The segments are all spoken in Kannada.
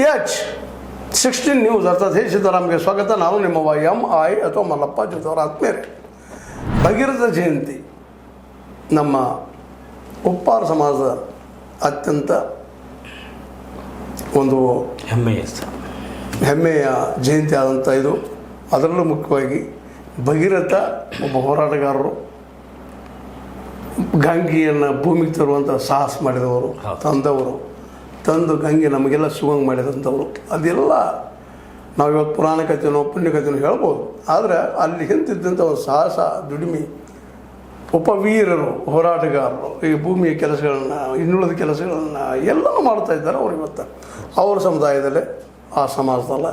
PH16 ನ್ಯೂಸ್ ಅರ್ಥಾತ್ ಸಿದ್ದರಾಮಯ್ಯ ಸ್ವಾಗತ. ನಾನು ನಿಮ್ಮ MI ಅಥವಾ ಮಲ್ಲಪ್ಪ ಜೊತೆಯವರ ಆತ್ಮೀಯರೇ. ಭಗೀರಥ ಜಯಂತಿ ನಮ್ಮ ಉಪ್ಪಾರ ಸಮಾಜದ ಅತ್ಯಂತ ಒಂದು ಹೆಮ್ಮೆಯ ಜಯಂತಿ ಆದಂಥ ಇದು. ಅದರಲ್ಲೂ ಮುಖ್ಯವಾಗಿ ಭಗೀರಥ ಒಬ್ಬ ಹೋರಾಟಗಾರರು, ಗಂಗೆಯನ್ನು ಭೂಮಿಗೆ ತರುವಂಥ ಸಾಹಸ ಮಾಡಿದವರು, ತಂದು ಗಂಗೆ ನಮಗೆಲ್ಲ ಸಿಗುವಂಗೆ ಮಾಡಿದಂಥವ್ರು. ಅದೆಲ್ಲ ನಾವು ಇವತ್ತು ಪುರಾಣ ಕಥೆನೋ ಪುಣ್ಯ ಕಥೆನೋ ಹೇಳ್ಬೋದು. ಆದರೆ ಅಲ್ಲಿ ಹಿಂತಿದ್ದಂಥ ಒಂದು ಸಾಹಸ, ದುಡಿಮೆ, ಉಪವೀರರು, ಹೋರಾಟಗಾರರು ಈ ಭೂಮಿಯ ಕೆಲಸಗಳನ್ನು, ಇನ್ನುಳಿದ ಕೆಲಸಗಳನ್ನು ಎಲ್ಲನೂ ಮಾಡ್ತಾಯಿದ್ದಾರೆ ಅವರು. ಇವತ್ತು ಅವ್ರ ಸಮುದಾಯದಲ್ಲೇ, ಆ ಸಮಾಜದಲ್ಲ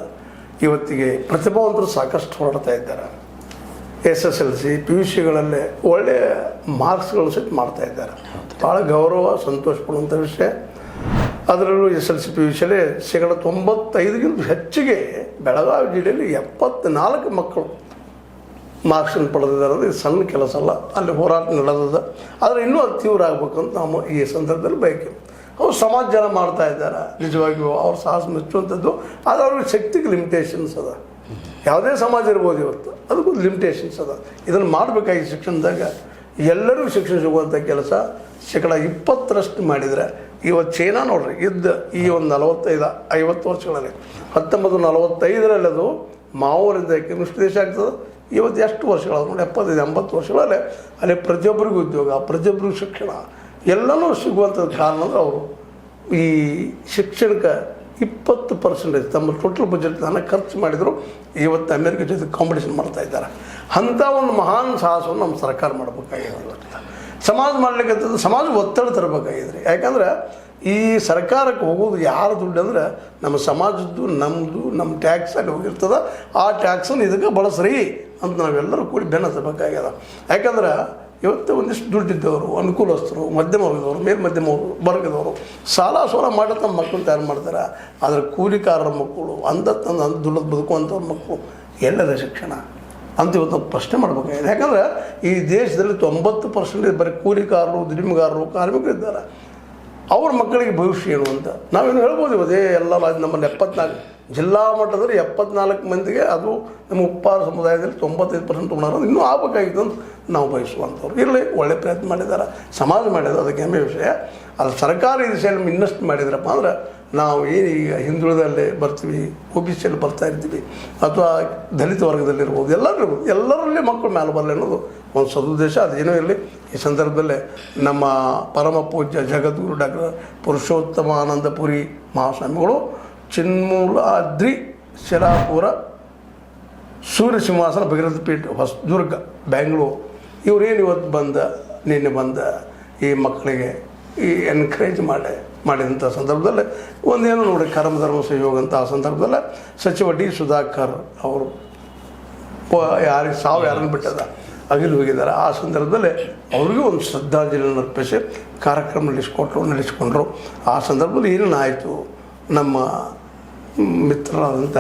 ಇವತ್ತಿಗೆ ಪ್ರತಿಭಾವಂತರು ಸಾಕಷ್ಟು ಹೊರಡ್ತಾ ಇದ್ದಾರೆ. SSLC PUCಗಳಲ್ಲೇ ಒಳ್ಳೆಯ ಮಾರ್ಕ್ಸ್ಗಳು ಸಹಿತ ಮಾಡ್ತಾಯಿದ್ದಾರೆ. ಭಾಳ ಗೌರವ, ಸಂತೋಷ ಪಡುವಂಥ ವಿಷಯ. ಅದರಲ್ಲೂ SSLC PUCಯಲ್ಲೇ 95% ಹೆಚ್ಚಿಗೆ ಬೆಳಗಾವಿ ಜಿಲ್ಲೆಯಲ್ಲಿ 74 ಮಕ್ಕಳು ಮಾರ್ಕ್ಸನ್ನು ಪಡೆದಿದ್ದಾರೆ. ಇದು ಸಣ್ಣ ಕೆಲಸ ಅಲ್ಲ. ಅಲ್ಲಿ ಹೋರಾಟ ನಡೆದದ. ಆದರೆ ಇನ್ನೂ ಅದು ತೀವ್ರ ಆಗ್ಬೇಕಂತ ನಾವು ಈ ಸಂದರ್ಭದಲ್ಲಿ ಬಯಕೆ. ಅವ್ರು ಸಮಾಜ ಜನ ಮಾಡ್ತಾ ಇದ್ದಾರೆ, ನಿಜವಾಗಿಯೂ ಅವ್ರ ಸಾಹಸ ಮೆಚ್ಚುವಂಥದ್ದು. ಆದರೆ ಅವ್ರಿಗೆ ಶಕ್ತಿಗೆ ಲಿಮಿಟೇಷನ್ಸ್ ಅದ. ಯಾವುದೇ ಸಮಾಜ ಇರ್ಬೋದು ಇವತ್ತು, ಅದಕ್ಕೊಂದು ಲಿಮಿಟೇಷನ್ಸ್ ಅದ. ಇದನ್ನು ಮಾಡಬೇಕಾಗಿ ಶಿಕ್ಷಣದಾಗ ಎಲ್ಲರಿಗೂ ಶಿಕ್ಷಣ ಸಿಗುವಂಥ ಕೆಲಸ 20% ಮಾಡಿದರೆ ಇವತ್ತು ಚೈನಾ ನೋಡ್ರಿ ಇದ್ದ ಈ ಒಂದು 45-50 ವರ್ಷಗಳಲ್ಲಿ 1945ರಲ್ಲಿ ಅದು ಮಾವೋರಿಂದ ಕಮ್ಯುನಿಸ್ಟ್ ದೇಶ ಆಗ್ತದೆ. ಇವತ್ತು ಎಷ್ಟು ವರ್ಷಗಳು ನೋಡಿ, 75-80 ವರ್ಷಗಳಲ್ಲೇ ಅಲ್ಲಿ ಪ್ರತಿಯೊಬ್ಬರಿಗೂ ಉದ್ಯೋಗ, ಪ್ರತಿಯೊಬ್ಬರಿಗೂ ಶಿಕ್ಷಣ ಎಲ್ಲನೂ ಸಿಗುವಂಥದ್ದು ಕಾರಣ ಅಂದರೆ ಅವರು ಈ ಶಿಕ್ಷಣಕ್ಕೆ 20% ತಮ್ಮ ಟೋಟಲ್ ಬಜೆಟ್ನ ಖರ್ಚು ಮಾಡಿದರು. ಇವತ್ತು ಅಮೇರಿಕ ಜೊತೆ ಕಾಂಪಿಟೇಷನ್ ಮಾಡ್ತಾ ಇದ್ದಾರೆ. ಅಂಥ ಒಂದು ಮಹಾನ್ ಸಾಹಸವನ್ನು ನಮ್ಮ ಸರ್ಕಾರ ಮಾಡಬೇಕಾಗಿದೆ. ಇವತ್ತು ಸಮಾಜ ಮಾಡಲಿಕ್ಕೆ ಸಮಾಜ ಒತ್ತಡ ತರಬೇಕಾಗಿದ್ರಿ. ಯಾಕಂದ್ರೆ ಈ ಸರ್ಕಾರಕ್ಕೆ ಹೋಗೋದು ಯಾರ ದುಡ್ಡು ಅಂದರೆ ನಮ್ಮ ಸಮಾಜದ್ದು, ನಮ್ಮದು, ನಮ್ಮ ಟ್ಯಾಕ್ಸ್ ಅಲ್ಲಿ ಹೋಗಿರ್ತದೆ. ಆ ಟ್ಯಾಕ್ಸನ್ನು ಇದಕ್ಕೆ ಬಳಸ್ರಿ ಅಂತ ನಾವೆಲ್ಲರೂ ಕೂಡಿ ಬೆನ್ನ ಹತ್ತಬೇಕಾಗ್ಯದ. ಯಾಕಂದ್ರೆ ಇವತ್ತು ಒಂದಿಷ್ಟು ದುಡ್ಡಿದ್ದವರು, ಅನುಕೂಲಸ್ಥರು, ಮಧ್ಯಮ ವರ್ಗದವರು, ಮೇಲ್ಮಧ್ಯಮ ವರ್ಗದವರು ಸಾಲ ಸೋಲ ಮಾಡಿ ತಮ್ಮ ಮಕ್ಕಳು ತಯಾರು ಮಾಡ್ತಾರೆ. ಆದರೆ ಕೂಲಿಕಾರರ ಮಕ್ಕಳು, ಅಂದ ದುಡ್ಡು ಬದುಕುವಂಥವ್ರ ಮಕ್ಕಳು ಎಲ್ಲದ ಶಿಕ್ಷಣ ಅಂತ ಇವತ್ತು ನಾವು ಪ್ರಶ್ನೆ ಮಾಡಬೇಕಾಗಿದೆ. ಯಾಕಂದರೆ ಈ ದೇಶದಲ್ಲಿ 90% ಬರೀ ಕೂಲಿಕಾರರು, ದುಡಿಮೆಗಾರರು, ಕಾರ್ಮಿಕರು ಇದ್ದಾರೆ. ಅವ್ರ ಮಕ್ಕಳಿಗೆ ಭವಿಷ್ಯ ಏನು ಅಂತ ನಾವೇನು ಹೇಳ್ಬೋದು. ಇವತ್ತೇ ಎಲ್ಲ ನಮ್ಮಲ್ಲಿ 74 ಜಿಲ್ಲಾ ಮಟ್ಟದಲ್ಲಿ 74 ಮಂದಿಗೆ, ಅದು ನಮ್ಮ ಉಪ್ಪಾರ ಸಮುದಾಯದಲ್ಲಿ 95% ತೊಗೊಂಡಾರ. ಇನ್ನೂ ಆಗಬೇಕಾಗಿತ್ತು ಅಂತ ನಾವು ಬಯಸುವಂಥವ್ರು. ಇರಲಿ, ಒಳ್ಳೆ ಪ್ರಯತ್ನ ಮಾಡಿದ್ದಾರೆ, ಸಮಾಜ ಮಾಡಿದ್ದಾರೆ, ಅದಕ್ಕೆ ಹೆಮ್ಮೆ ವಿಷಯ. ಅದು ಸರ್ಕಾರ ಈ ದಿಶೆಯಲ್ಲಿ ಇನ್ನಷ್ಟು ಮಾಡಿದ್ರಪ್ಪ ಅಂದ್ರೆ ನಾವು ಏನೀಗ ಹಿಂದುಳಿದಲ್ಲೇ ಬರ್ತೀವಿ, OBCಯಲ್ಲಿ ಬರ್ತಾ ಇರ್ತೀವಿ, ಅಥವಾ ದಲಿತ ವರ್ಗದಲ್ಲಿರ್ಬೋದು, ಎಲ್ಲರಲ್ಲಿ ಮಕ್ಕಳು ಮೇಲೆ ಬರಲಿ ಅನ್ನೋದು ಒಂದು ಸದುದ್ದೇಶ. ಅದೇನೋ ಇರಲಿ. ಈ ಸಂದರ್ಭದಲ್ಲೇ ನಮ್ಮ ಪರಮ ಪೂಜ್ಯ ಜಗದ್ಗುರು ಡಾಕ್ಟರ್ ಪುರುಷೋತ್ತಮಾನಂದಪುರಿ ಮಹಾಸ್ವಾಮಿಗಳು, ಚಿನ್ಮೂಲಾದ್ರಿ ಶಿರಾಪುರ ಸೂರ್ಯ ಸಿಂಹಾಸನ ಭಗೀರಥ ಪೀಠ, ಹೊಸದುರ್ಗ, ಬೆಂಗಳೂರು, ಇವರೇನು ಇವತ್ತು ನಿನ್ನೆ ಬಂದ ಈ ಮಕ್ಕಳಿಗೆ ಈ ಎನ್ಕರೇಜ್ ಮಾಡಿದಂಥ ಸಂದರ್ಭದಲ್ಲಿ ಒಂದೇನು ನೋಡಿ, ಕರ್ಮಧರ್ಮ ಸಹಯೋಗ ಅಂತ ಆ ಸಂದರ್ಭದಲ್ಲಿ ಸಚಿವ D. ಸುಧಾಕರ್ ಅವರು ಯಾರನ್ನು ಬಿಟ್ಟದ ಅಗಿಲು ಹೋಗಿದ್ದಾರೆ. ಆ ಸಂದರ್ಭದಲ್ಲಿ ಅವ್ರಿಗೂ ಒಂದು ಶ್ರದ್ಧಾಂಜಲಿಯನ್ನು ಅರ್ಪಿಸಿ ಕಾರ್ಯಕ್ರಮ ನಡೆಸಿಕೊಂಡ್ರು. ಆ ಸಂದರ್ಭದಲ್ಲಿ ಏನೇನು ಆಯಿತು, ನಮ್ಮ ಮಿತ್ರರಾದಂಥ